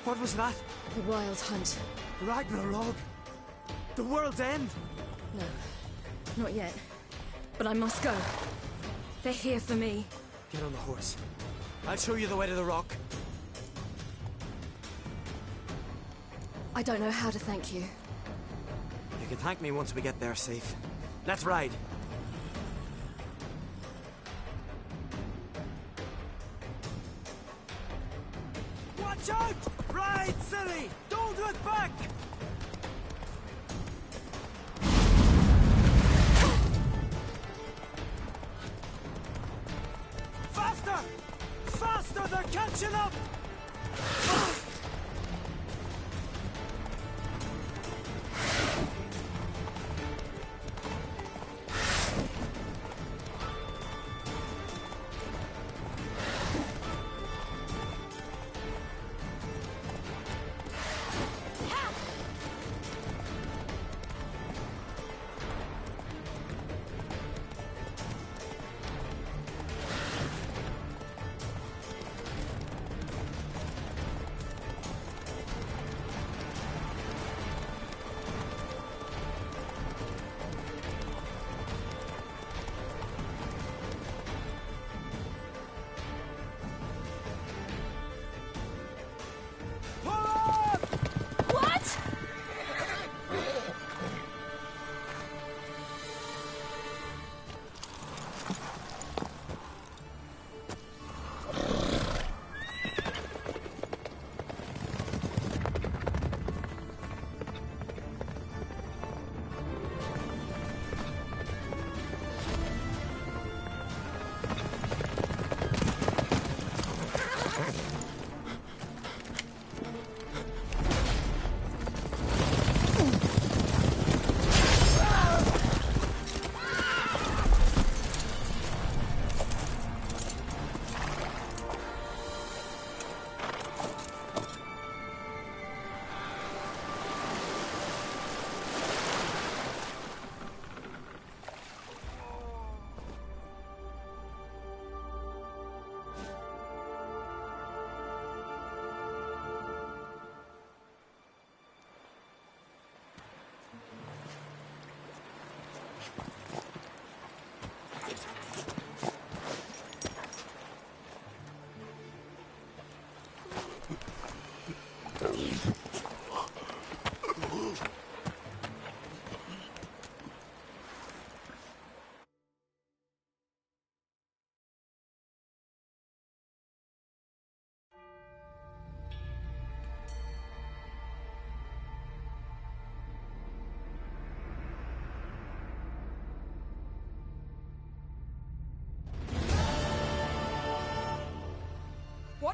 What was that? The Wild Hunt. Ragnarok? The world's end? No, not yet. But I must go. They're here for me. Get on the horse. I'll show you the way to the rock. I don't know how to thank you. You can thank me once we get there safe. Let's ride. Watch out! Ride, Ciri! Don't look back! Faster! Faster! They're catching up!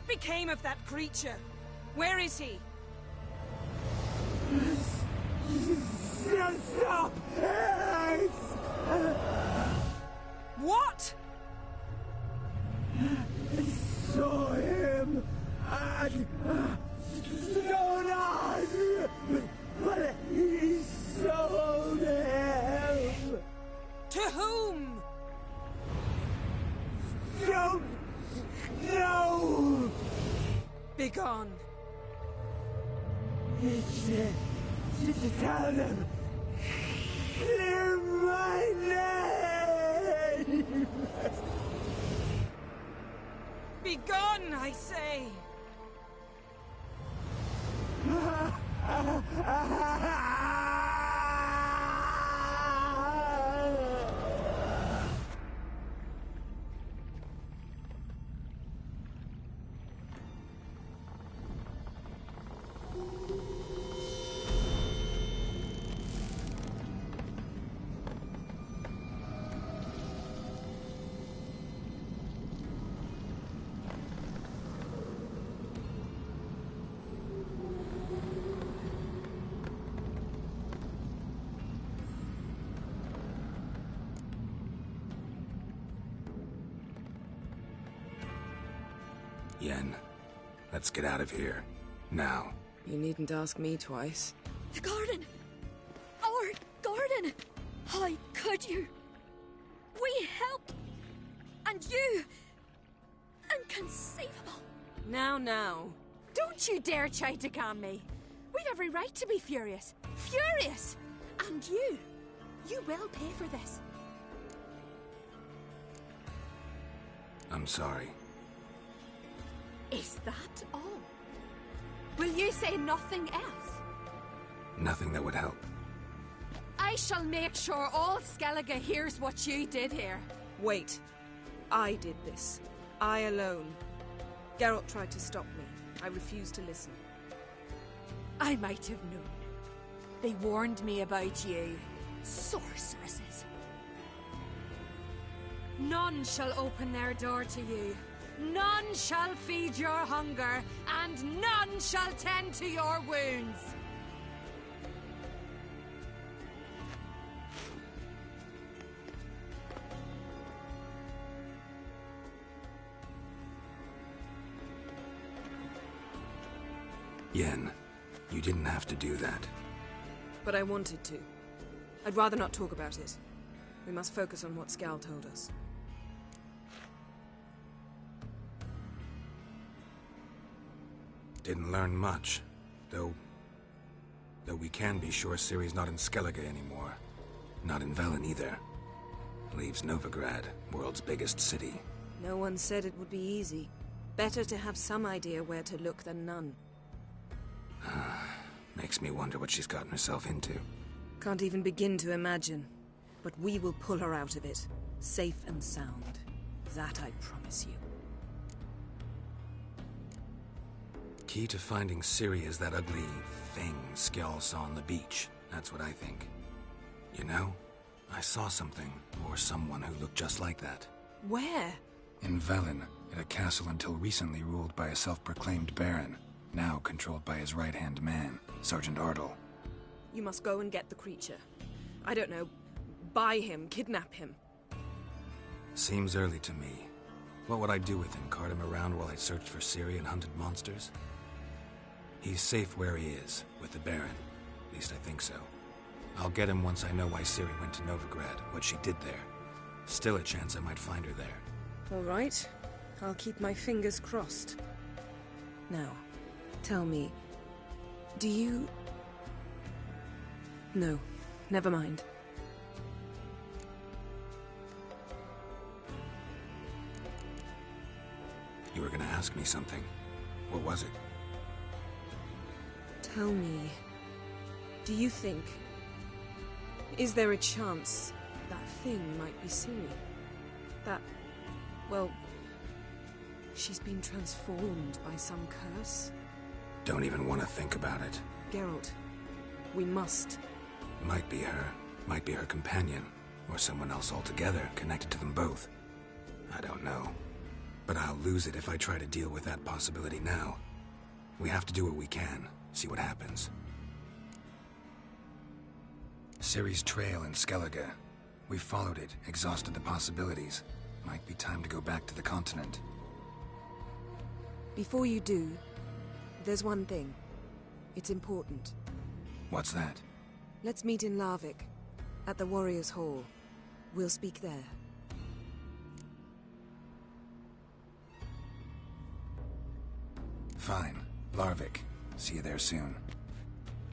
became of that creature? Where is he? Stop! What? Saw him and stone on, but he sold him. To whom? Don't know. Begone. Just tell them. Clear my name. Begone, I say. Yen, let's get out of here. Now. You needn't ask me twice. The garden! Our garden! How could you? We helped! And you! Inconceivable! Now. Don't you dare try to calm me. We've every right to be furious. Furious! And you will pay for this. I'm sorry. Is that all? Will you say nothing else? Nothing that would help. I shall make sure all Skellige hears what you did here. Wait. I did this. I alone. Geralt tried to stop me. I refused to listen. I might have known. They warned me about you. Sorceresses. None shall open their door to you. None shall feed your hunger, and none shall tend to your wounds. Yen, you didn't have to do that. But I wanted to. I'd rather not talk about it. We must focus on what Skal told us. Didn't learn much, though we can be sure Ciri's not in Skellige anymore. Not in Velen either. Leaves Novigrad, world's biggest city. No one said it would be easy. Better to have some idea where to look than none. Makes me wonder what she's gotten herself into. Can't even begin to imagine. But we will pull her out of it. Safe and sound. That I promise you. Key to finding Ciri is that ugly thing Skjall saw on the beach. That's what I think. You know, I saw something, or someone who looked just like that. Where? In Velen, in a castle until recently ruled by a self-proclaimed baron, now controlled by his right-hand man, Sergeant Ardle. You must go and get the creature. I don't know, buy him, kidnap him. Seems early to me. What would I do with him? Cart him around while I searched for Ciri and hunted monsters? He's safe where he is, with the Baron. At least I think so. I'll get him once I know why Ciri went to Novigrad, what she did there. Still a chance I might find her there. All right. I'll keep my fingers crossed. Now, tell me, do you... No, never mind. You were gonna ask me something. What was it? Tell me, do you think... Is there a chance that thing might be Ciri? That... well... she's been transformed by some curse? Don't even want to think about it. Geralt, we must. Might be her. Might be her companion. Or someone else altogether, connected to them both. I don't know. But I'll lose it if I try to deal with that possibility now. We have to do what we can, see what happens. Ciri's trail in Skellige. We followed it, exhausted the possibilities. Might be time to go back to the continent. Before you do, there's one thing. It's important. What's that? Let's meet in Larvik, at the Warriors' Hall. We'll speak there. Fine. Larvik. See you there soon.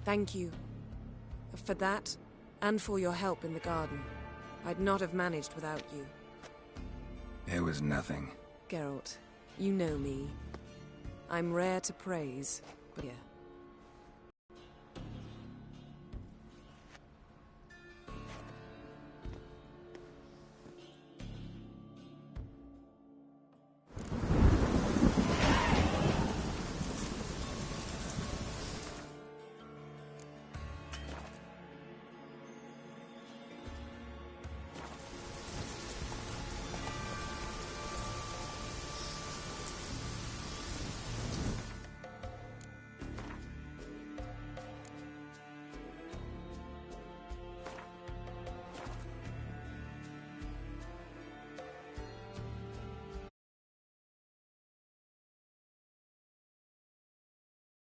Thank you. For that, and for your help in the garden. I'd not have managed without you. It was nothing. Geralt, you know me. I'm rare to praise, but yeah.